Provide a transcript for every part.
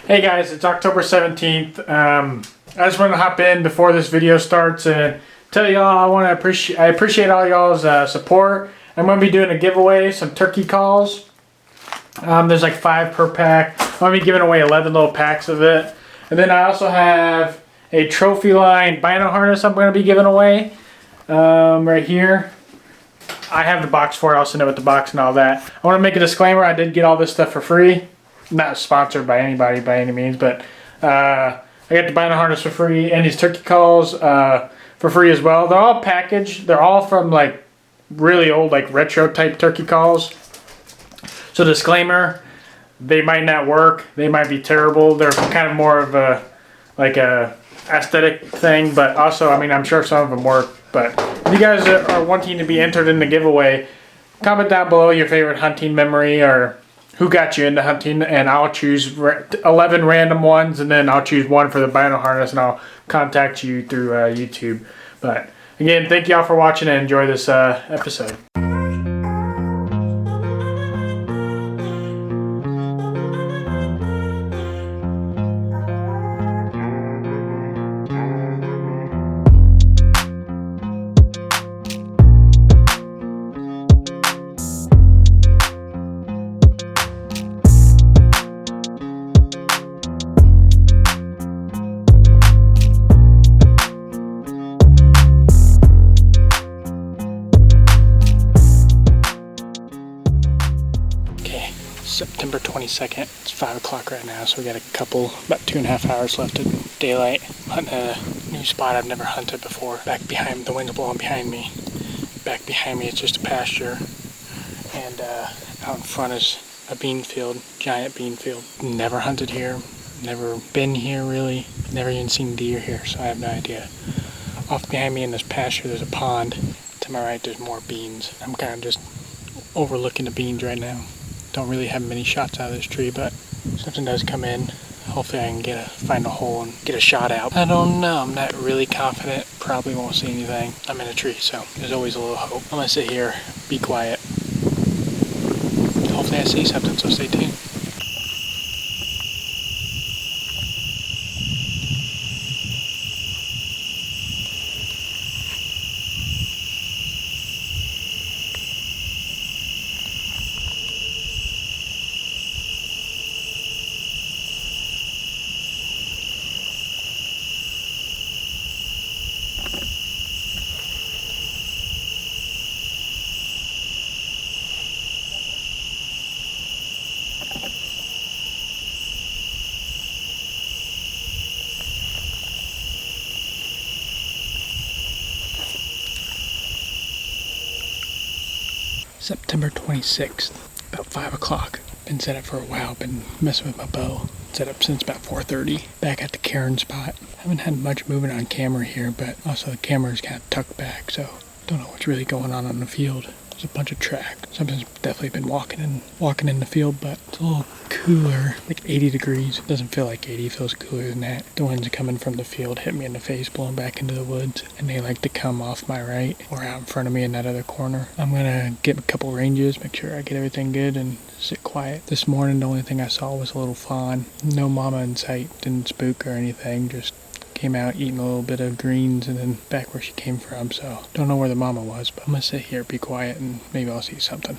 Hey guys, it's October 17th. I just want to hop in before this video starts and tell y'all I appreciate all y'all's support. I'm going to be doing a giveaway, some turkey calls. There's like 5 per pack. I'm going to be giving away 11 little packs of it. And then I also have a Trophyline bino harness I'm going to be giving away right here. I have the box for it. I'll send it with the box and all that. I want to make a disclaimer. I did get all this stuff for free. Not sponsored by anybody by any means, but I got the bino harness for free and these turkey calls for free as well. They're all packaged. They're all from like really old, like retro type turkey calls. So disclaimer, they might not work. They might be terrible. They're kind of more of a like a aesthetic thing, but also, I mean, I'm sure some of them work. But if you guys are wanting to be entered in the giveaway, comment down below your favorite hunting memory or who got you into hunting, and I'll choose 11 random ones, and then I'll choose one for the bino harness, and I'll contact you through YouTube. But again, thank y'all for watching and enjoy this episode. September 22nd, it's 5 o'clock right now, so we got about 2.5 hours left of daylight. Hunting a new spot I've never hunted before. Back behind, the wind's blowing behind me. Back behind me it's just a pasture, and out in front is a bean field, giant bean field. Never hunted here, never been here really, never even seen deer here, so I have no idea. Off behind me in this pasture there's a pond. To my right there's more beans. I'm kind of just overlooking the beans right now. Don't really have many shots out of this tree, but if something does come in, hopefully I can find a hole and get a shot out. I don't know, I'm not really confident. Probably won't see anything. I'm in a tree, so there's always a little hope. I'm gonna sit here, be quiet. Hopefully I see something, so stay tuned. September 26th, about 5 o'clock. Been set up for a while, been messing with my bow. Set up since about 4:30. Back at the cairn spot. Haven't had much movement on camera here, but also the camera's kind of tucked back, so don't know what's really going on the field. There's a bunch of track. Something's definitely been walking in the field, but it's a little cooler, like 80 degrees. It doesn't feel like 80, it feels cooler than that. The winds coming from the field hit me in the face, blowing back into the woods, and they like to come off my right or out in front of me in that other corner. I'm gonna get a couple ranges, make sure I get everything good, and sit quiet. This morning, the only thing I saw was a little fawn. No mama in sight, didn't spook or anything, just came out eating a little bit of greens and then back where she came from, so don't know where the mama was, but I'm gonna sit here, be quiet, and maybe I'll see something.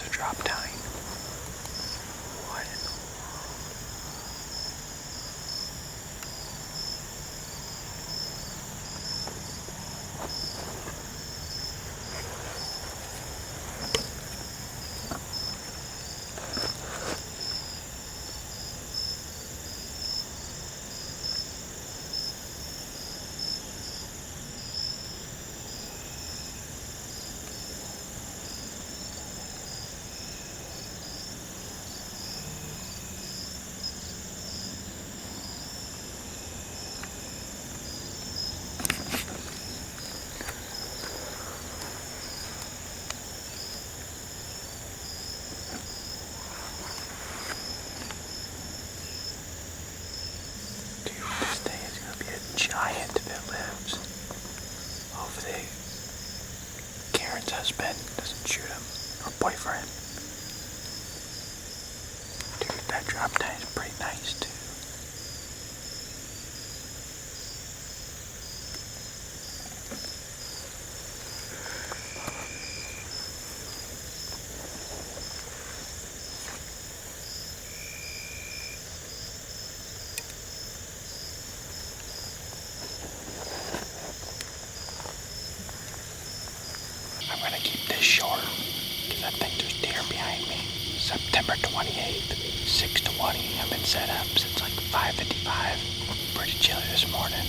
a drop tine. What in the giant that lives over the Karen's husband doesn't shoot him, or boyfriend. Dude, that drop tine is pretty nice too. I'm gonna keep this short because I think there's deer behind me. September 28th, 6:20. I've been set up since like 5:55. Pretty chilly this morning.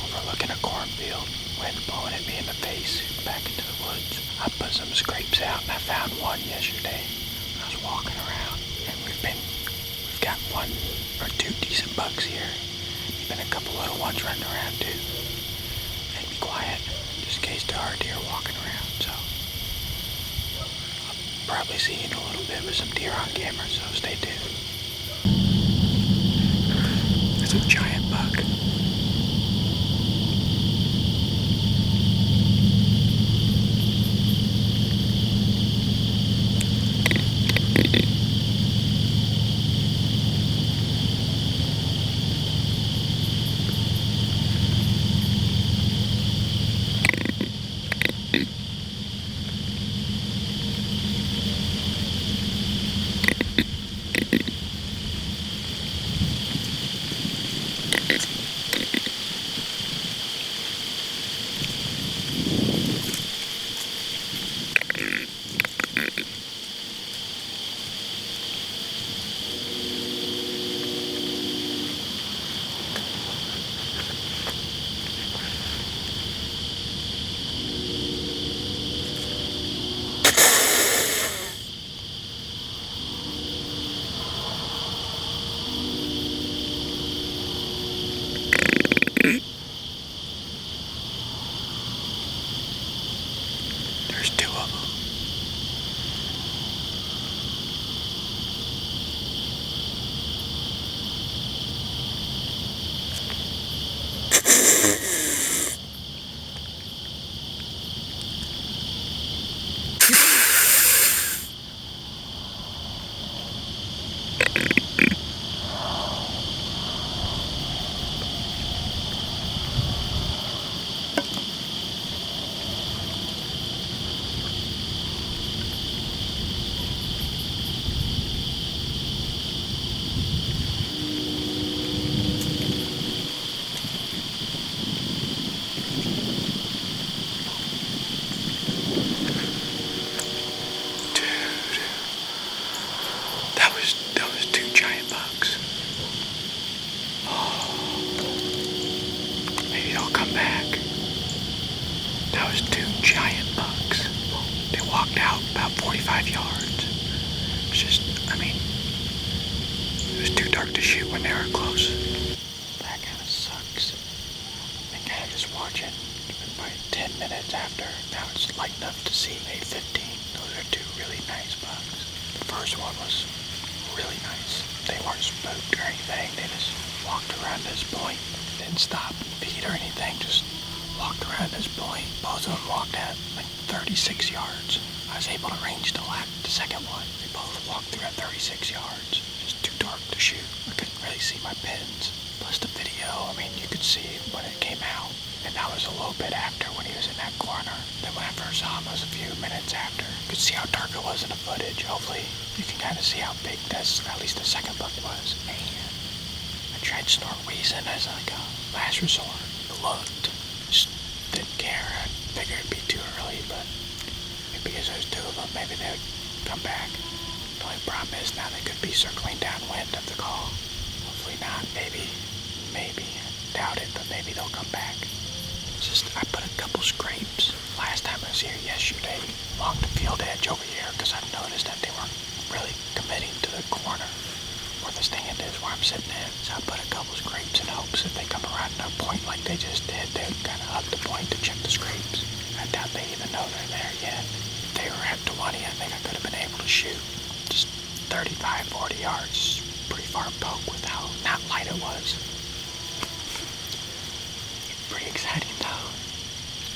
Overlooking a cornfield. Wind blowing at me in the face. Back into the woods. I put some scrapes out and I found one yesterday. I was walking around and we've got one or two decent bucks here. There's been a couple little ones running around too. And be quiet, just in case there are deer walking around. So I'll probably see you in a little bit with some deer on camera, so stay tuned. It's a giant buck. There's two of them. That was two giant bucks. Oh, maybe they'll come back. That was two giant bucks. They walked out about 45 yards. It's just, it was too dark to shoot when they were close. That kind of sucks. I kind of just watch it. It's been probably 10 minutes after. Now it's light enough to see. 8:15. Those are two really nice bucks. The first one was really nice. They weren't spooked or anything. They just walked around this point. Didn't stop and feed or anything. Just walked around this point. Both of them walked at like 36 yards. I was able to range the second one. They both walked through at 36 yards. Just too dark to shoot. I couldn't really see my pins. Plus the video, you could see when it came out. And that was a little bit after when he was in that corner. Then when I first saw him, it was a few minutes after. You could see how dark it was in the footage. Hopefully you can kind of see how big this, at least the second buck was. Man, I tried snort wheezing as like a last resort. Looked, just didn't care. I figured it'd be too early, but because there's two of them, maybe they would come back. The only problem is now they could be circling downwind of the call. Hopefully not. Maybe. Doubt it, but maybe they'll come back. Just, I put a couple scrapes last time I was here yesterday along the field edge over here because I've noticed that they weren't really committing to the corner where the stand is where I'm sitting in. So I put a couple scrapes in hopes if they come around a point like they just did, they would kind of hug the point to check the scrapes. I doubt they even know they're there yet. If they were at 20, I think I could have been able to shoot just 35, 40 yards. Pretty far poke with how not light it was. Pretty exciting though.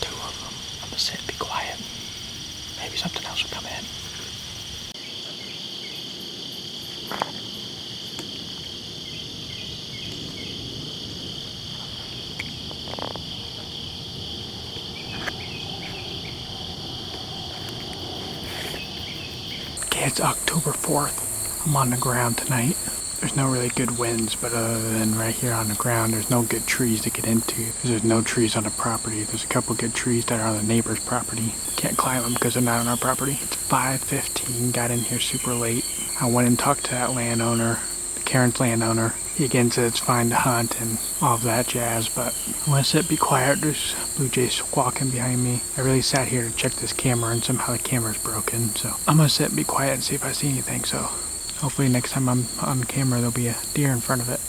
Two of them. I'm gonna sit and be quiet. Maybe something else will come in. Okay, it's October 4th. I'm on the ground tonight. There's no really good winds, but other than right here on the ground, there's no good trees to get into. There's no trees on the property. There's a couple good trees that are on the neighbor's property. Can't climb them because they're not on our property. It's 5:15, got in here super late. I went and talked to that landowner, the Karen's landowner. He again said it's fine to hunt and all of that jazz, but I'm gonna sit, be quiet. There's blue jays squawking behind me. I really sat here to check this camera and somehow the camera's broken, so I'm gonna sit and be quiet and see if I see anything, so hopefully next time I'm on camera there'll be a deer in front of it.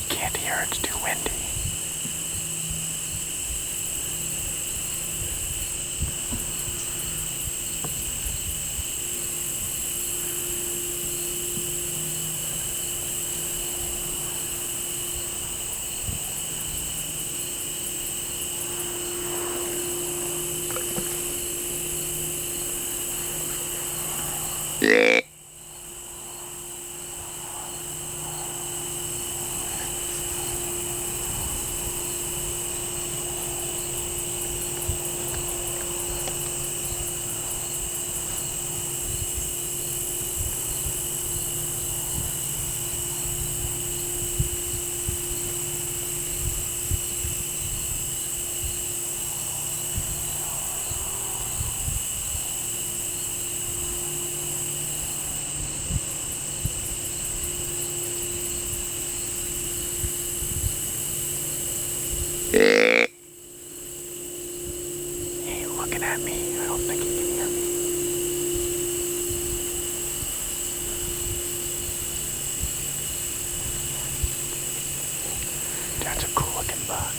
Can't hear, it's too windy. He ain't looking at me. I don't think he can hear me. That's a cool looking buck.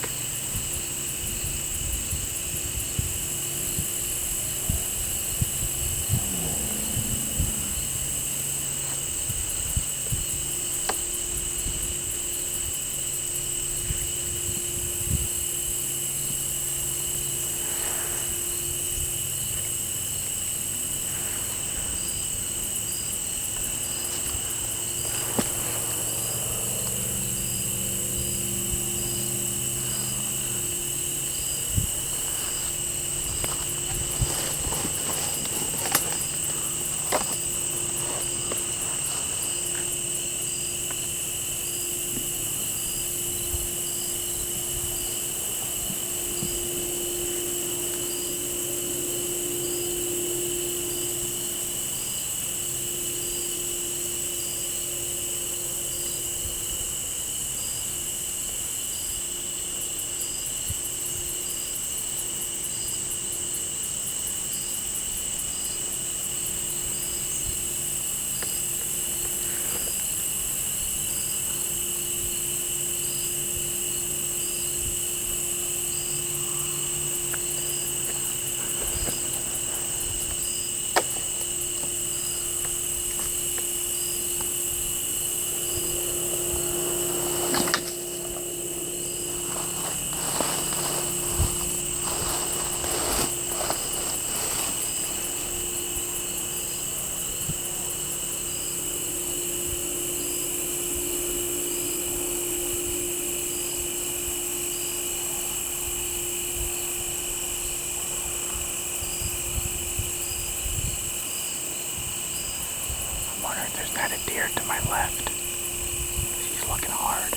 and there's not a deer to my left. He's looking hard.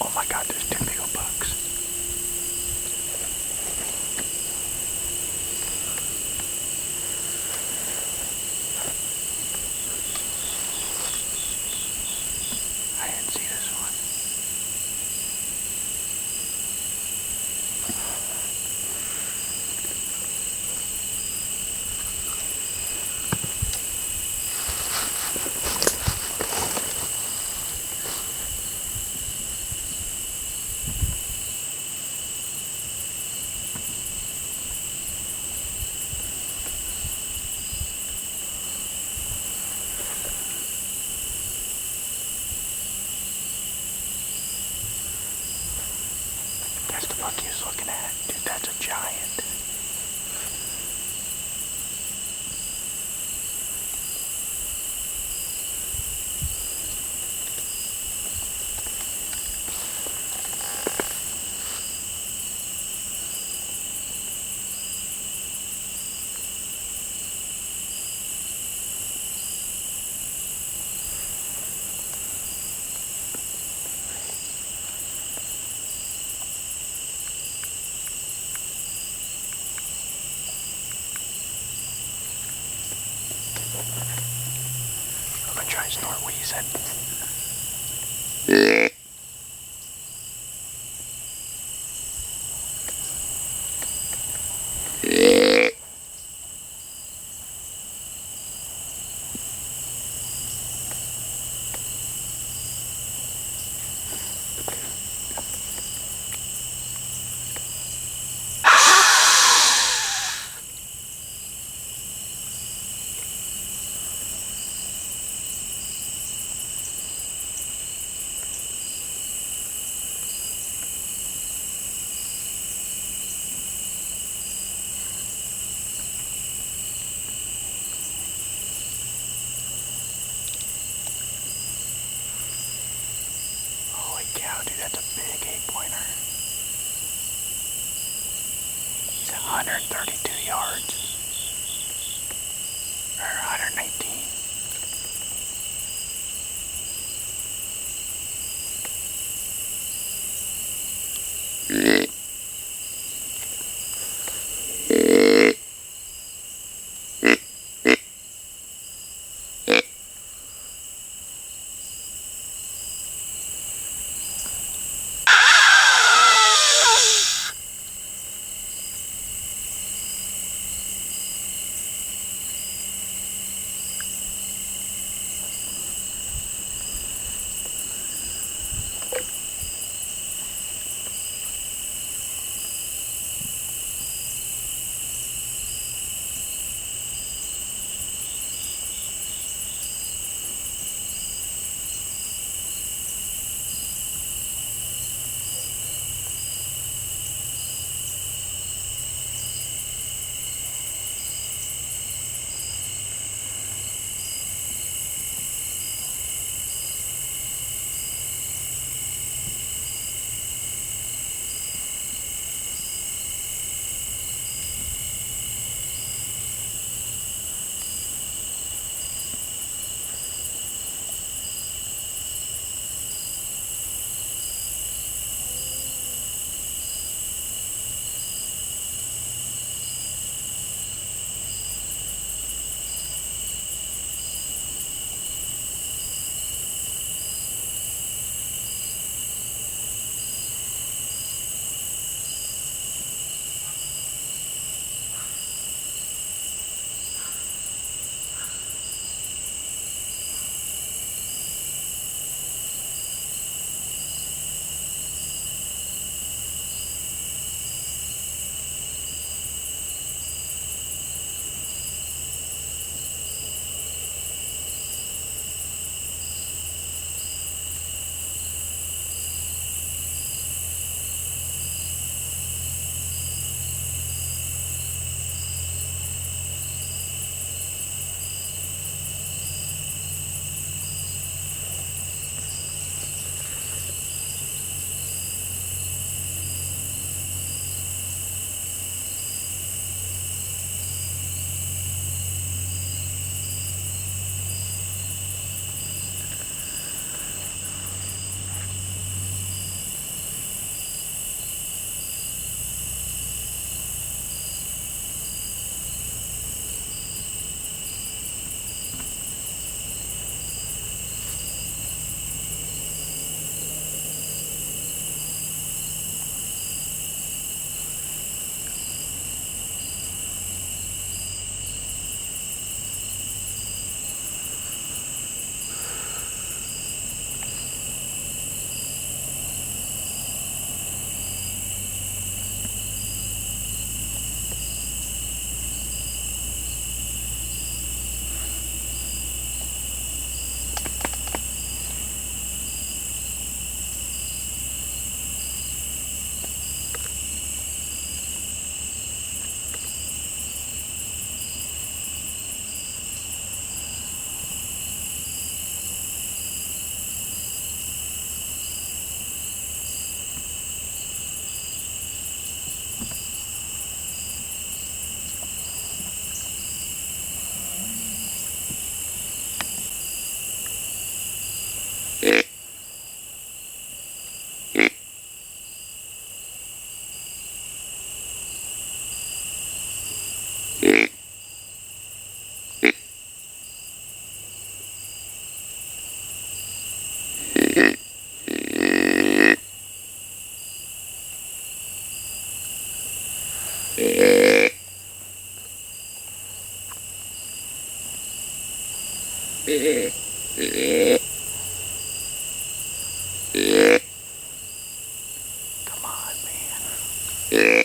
Oh my god, there's two big old bucks. I didn't see this one. That's the buck he was looking at. Dude, that's a giant. I'm gonna try snort wheezing. Come on, man.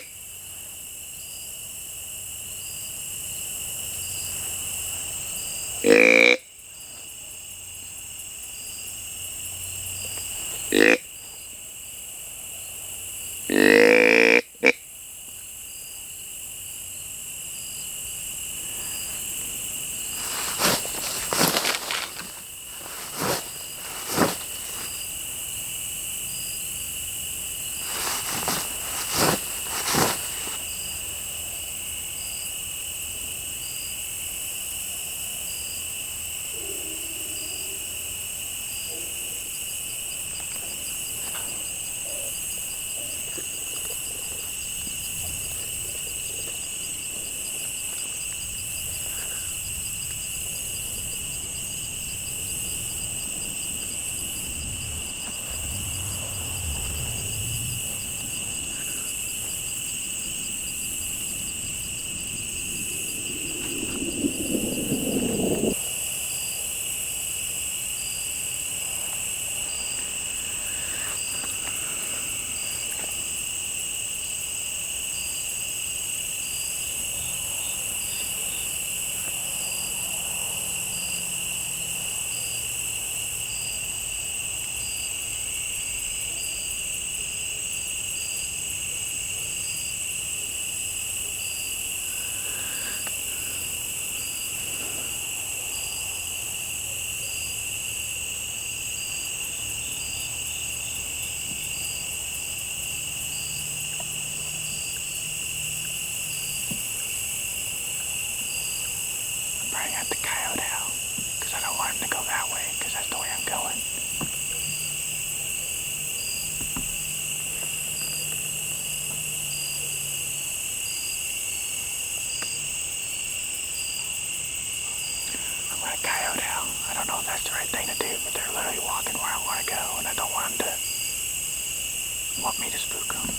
At the coyote out because I don't want him to go that way because that's the way I'm going. I'm gonna coyote out. I don't know if that's the right thing to do, but they're literally walking where I want to go and I don't want them to want me to spook them.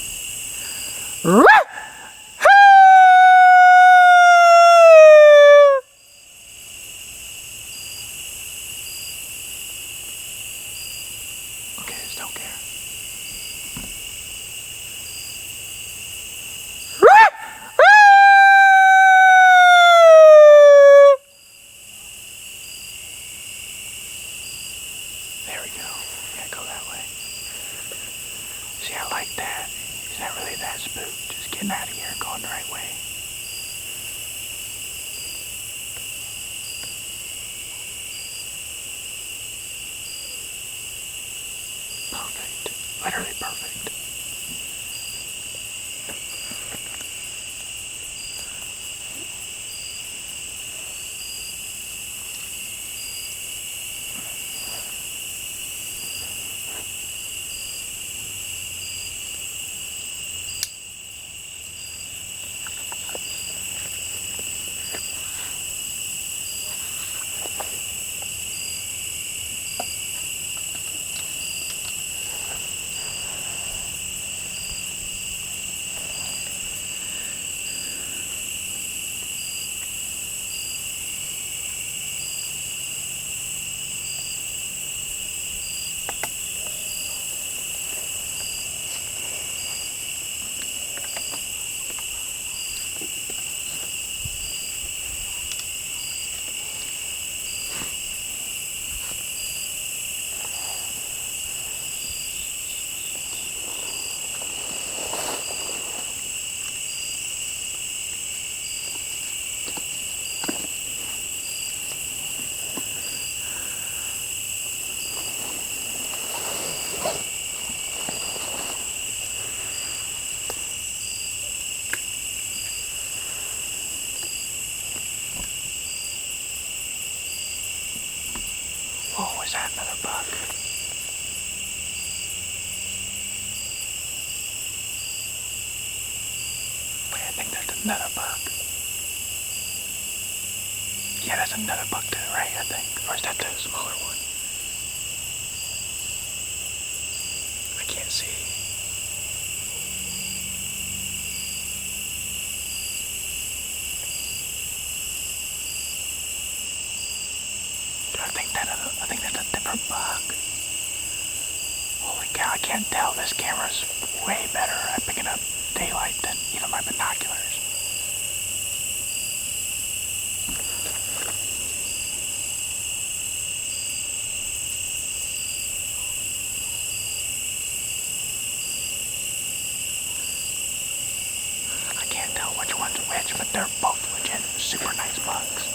Don't care. There we go. Yeah, go that way. See, I like that. He's not really that spooked. Just getting out of here, going the right way. Perfect. Literally perfect. Oh, is that another buck? Wait, I think that's another buck. Yeah, that's another buck to the right, I think. Or is that the smaller one? I can't see. I think that's a different bug. Holy cow, I can't tell. This camera's way better at picking up daylight than even my binoculars. I can't tell which one's which, but they're both legit super nice bugs.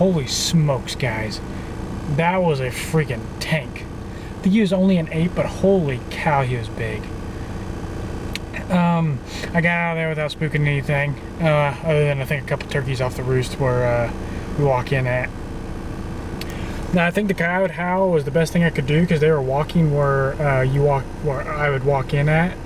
Holy smokes, guys. That was a freaking tank. I think he was only an 8, but holy cow, he was big. I got out of there without spooking anything, other than I think a couple turkeys off the roost where we walk in at. Now I think the coyote howl was the best thing I could do because they were walking where where I would walk in at.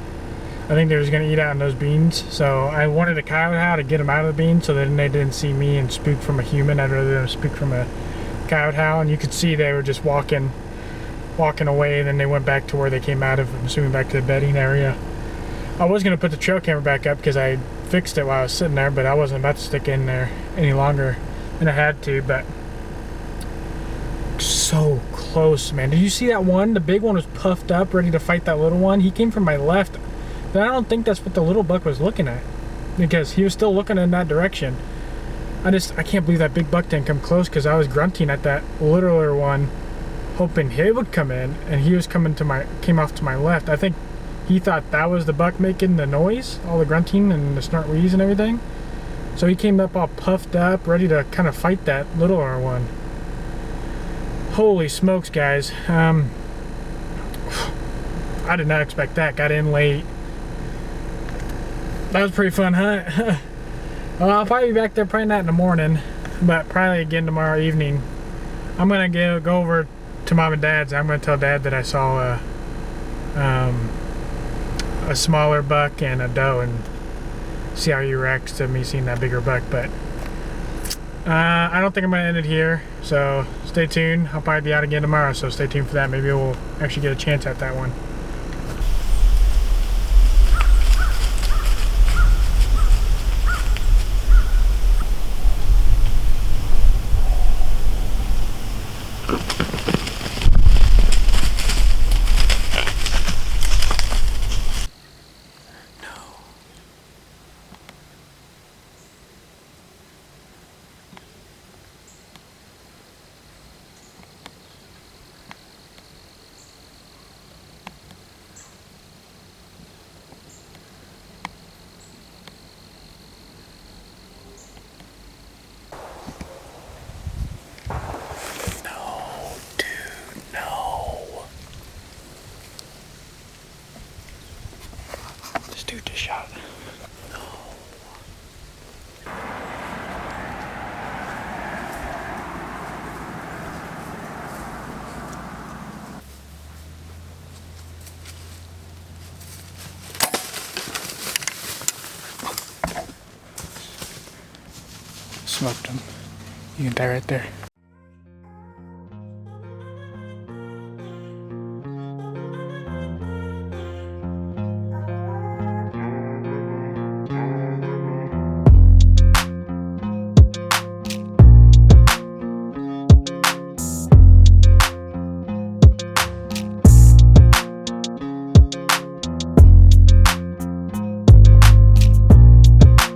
I think they was gonna eat out in those beans, so I wanted a coyote howl to get them out of the beans so then they didn't see me and spook from a human. I'd rather them spook from a coyote howl, and you could see they were just walking away, and then they went back to where they came out of, I'm assuming back to the bedding area. I was gonna put the trail camera back up because I fixed it while I was sitting there, but I wasn't about to stick in there any longer than I had to. But so close, man. Did you see that one? The big one was puffed up, ready to fight that little one. He came from my left. But I don't think that's what the little buck was looking at, because he was still looking in that direction. I can't believe that big buck didn't come close, because I was grunting at that littler one, hoping he would come in, and he was came off to my left. I think he thought that was the buck making the noise, all the grunting and the snort wheeze and everything. So he came up all puffed up, ready to kind of fight that littler one. Holy smokes, guys. I did not expect that. Got in late. That was a pretty fun hunt. Well, I'll probably be back there probably not in the morning, but probably again tomorrow evening. I'm gonna go over to Mom and Dad's. I'm gonna tell Dad that I saw a smaller buck and a doe, and see how he reacts to me seeing that bigger buck. But I don't think I'm gonna end it here, so stay tuned. I'll probably be out again tomorrow, so stay tuned for that. Maybe we'll actually get a chance at that one. Dude just shot. No. Smoked him. You can die right there.